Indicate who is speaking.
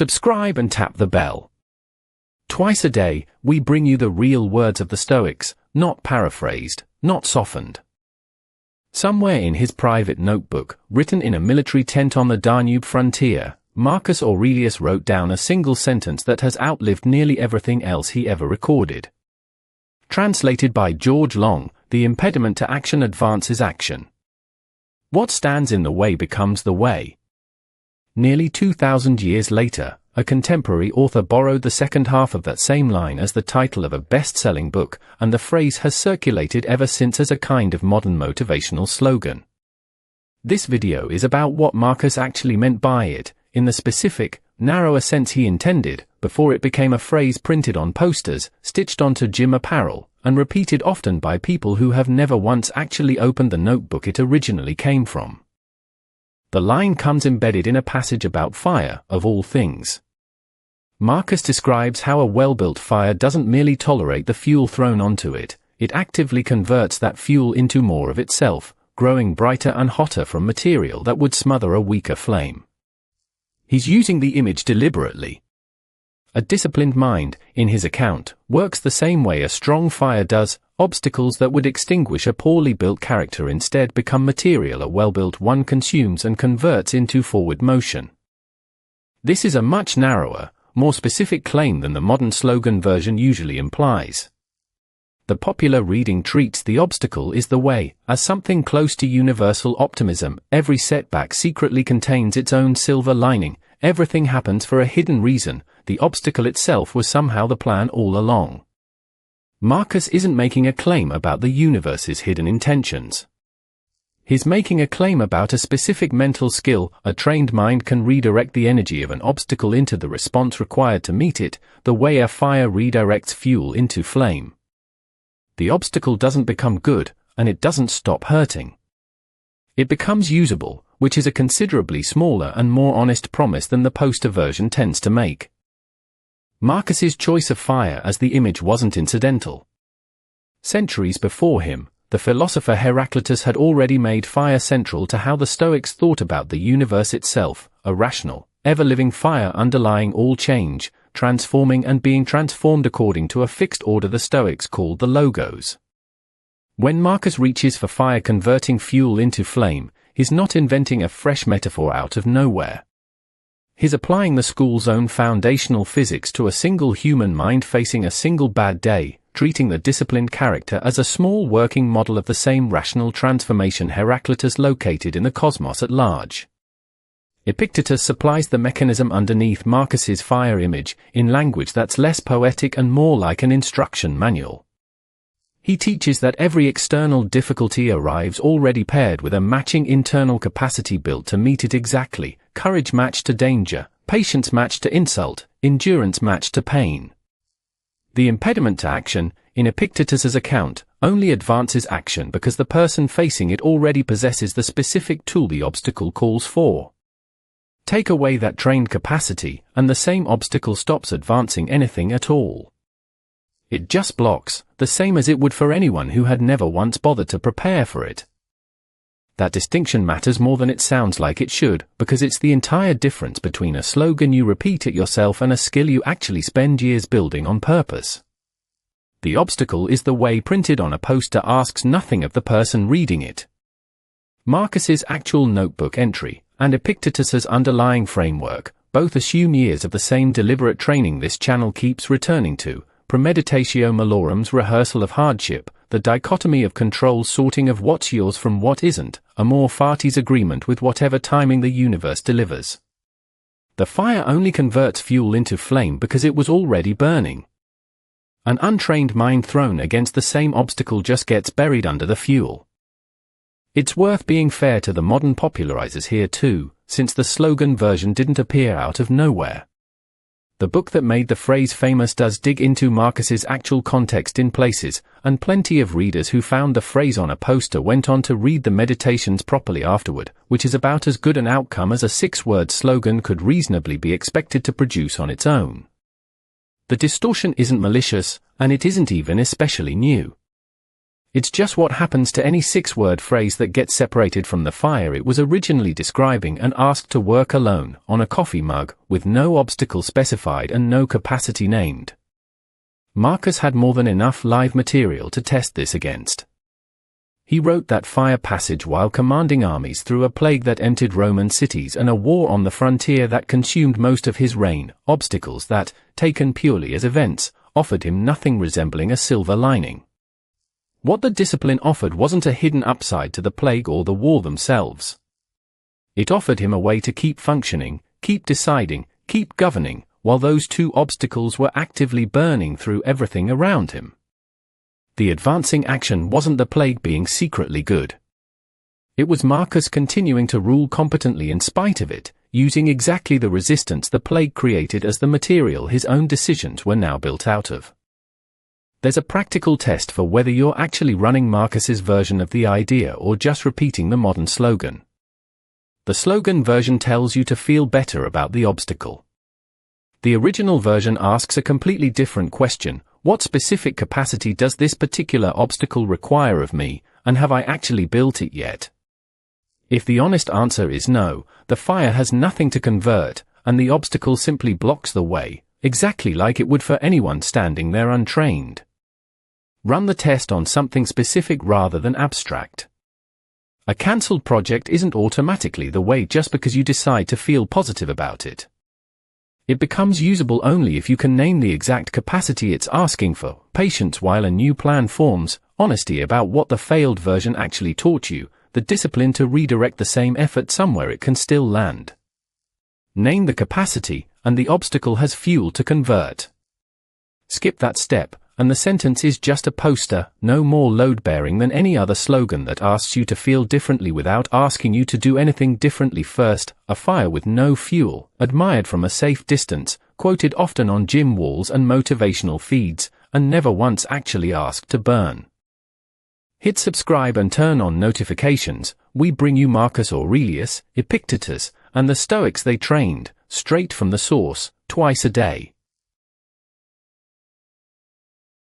Speaker 1: Subscribe and tap the bell. Twice a day, we bring you the real words of the Stoics, not paraphrased, not softened. Somewhere in his private notebook, written in a military tent on the Danube frontier, Marcus Aurelius wrote down a single sentence that has outlived nearly everything else he ever recorded. Translated by George Long, the impediment to action advances action. What stands in the way becomes the way. Nearly 2,000 years later, a contemporary author borrowed the second half of that same line as the title of a best-selling book, and the phrase has circulated ever since as a kind of modern motivational slogan. This video is about what Marcus actually meant by it, in the specific, narrower sense he intended, before it became a phrase printed on posters, stitched onto gym apparel, and repeated often by people who have never once actually opened the notebook it originally came from. The line comes embedded in a passage about fire, of all things. Marcus describes how a well-built fire doesn't merely tolerate the fuel thrown onto it, it actively converts that fuel into more of itself, growing brighter and hotter from material that would smother a weaker flame. He's using the image deliberately. A disciplined mind, in his account, works the same way a strong fire does. Obstacles that would extinguish a poorly built character instead become material a well-built one consumes and converts into forward motion. This is a much narrower, more specific claim than the modern slogan version usually implies. The popular reading treats the obstacle is the way as something close to universal optimism. Every setback secretly contains its own silver lining. Everything happens for a hidden reason. The obstacle itself was somehow the plan all along. Marcus isn't making a claim about the universe's hidden intentions. He's making a claim about a specific mental skill. A trained mind can redirect the energy of an obstacle into the response required to meet it, the way a fire redirects fuel into flame. The obstacle doesn't become good, and it doesn't stop hurting. It becomes usable, which is a considerably smaller and more honest promise than the poster version tends to make. Marcus's choice of fire as the image wasn't incidental. Centuries before him, the philosopher Heraclitus had already made fire central to how the Stoics thought about the universe itself, a rational, ever-living fire underlying all change, transforming and being transformed according to a fixed order the Stoics called the logos. When Marcus reaches for fire converting fuel into flame, he's not inventing a fresh metaphor out of nowhere. He's applying the school's own foundational physics to a single human mind facing a single bad day, treating the disciplined character as a small working model of the same rational transformation Heraclitus located in the cosmos at large. Epictetus supplies the mechanism underneath Marcus's fire image, in language that's less poetic and more like an instruction manual. He teaches that every external difficulty arrives already paired with a matching internal capacity built to meet it exactly, courage matched to danger, patience matched to insult, endurance matched to pain. The impediment to action, in Epictetus's account, only advances action because the person facing it already possesses the specific tool the obstacle calls for. Take away that trained capacity, and the same obstacle stops advancing anything at all. It just blocks, the same as it would for anyone who had never once bothered to prepare for it. That distinction matters more than it sounds like it should, because it's the entire difference between a slogan you repeat it yourself and a skill you actually spend years building on purpose. The obstacle is the way printed on a poster asks nothing of the person reading it. Marcus's actual notebook entry, and Epictetus's underlying framework, both assume years of the same deliberate training this channel keeps returning to. Premeditatio malorum's rehearsal of hardship, the dichotomy of control sorting of what's yours from what isn't, amor fatis agreement with whatever timing the universe delivers. The fire only converts fuel into flame because it was already burning. An untrained mind thrown against the same obstacle just gets buried under the fuel. It's worth being fair to the modern popularizers here too, since the slogan version didn't appear out of nowhere. The book that made the phrase famous does dig into Marcus's actual context in places, and plenty of readers who found the phrase on a poster went on to read the meditations properly afterward, which is about as good an outcome as a 6-word slogan could reasonably be expected to produce on its own. The distortion isn't malicious, and it isn't even especially new. It's just what happens to any 6-word phrase that gets separated from the fire it was originally describing and asked to work alone, on a coffee mug, with no obstacle specified and no capacity named. Marcus had more than enough live material to test this against. He wrote that fire passage while commanding armies through a plague that emptied Roman cities and a war on the frontier that consumed most of his reign, obstacles that, taken purely as events, offered him nothing resembling a silver lining. What the discipline offered wasn't a hidden upside to the plague or the war themselves. It offered him a way to keep functioning, keep deciding, keep governing, while those two obstacles were actively burning through everything around him. The advancing action wasn't the plague being secretly good. It was Marcus continuing to rule competently in spite of it, using exactly the resistance the plague created as the material his own decisions were now built out of. There's a practical test for whether you're actually running Marcus's version of the idea or just repeating the modern slogan. The slogan version tells you to feel better about the obstacle. The original version asks a completely different question: what specific capacity does this particular obstacle require of me, and have I actually built it yet? If the honest answer is no, the fire has nothing to convert, and the obstacle simply blocks the way, exactly like it would for anyone standing there untrained. Run the test on something specific rather than abstract. A cancelled project isn't automatically the way just because you decide to feel positive about it. It becomes usable only if you can name the exact capacity it's asking for, patience while a new plan forms, honesty about what the failed version actually taught you, the discipline to redirect the same effort somewhere it can still land. Name the capacity, and the obstacle has fuel to convert. Skip that step, and the sentence is just a poster, no more load-bearing than any other slogan that asks you to feel differently without asking you to do anything differently first, a fire with no fuel, admired from a safe distance, quoted often on gym walls and motivational feeds, and never once actually asked to burn. Hit subscribe and turn on notifications. We bring you Marcus Aurelius, Epictetus, and the Stoics they trained, straight from the source, twice a day.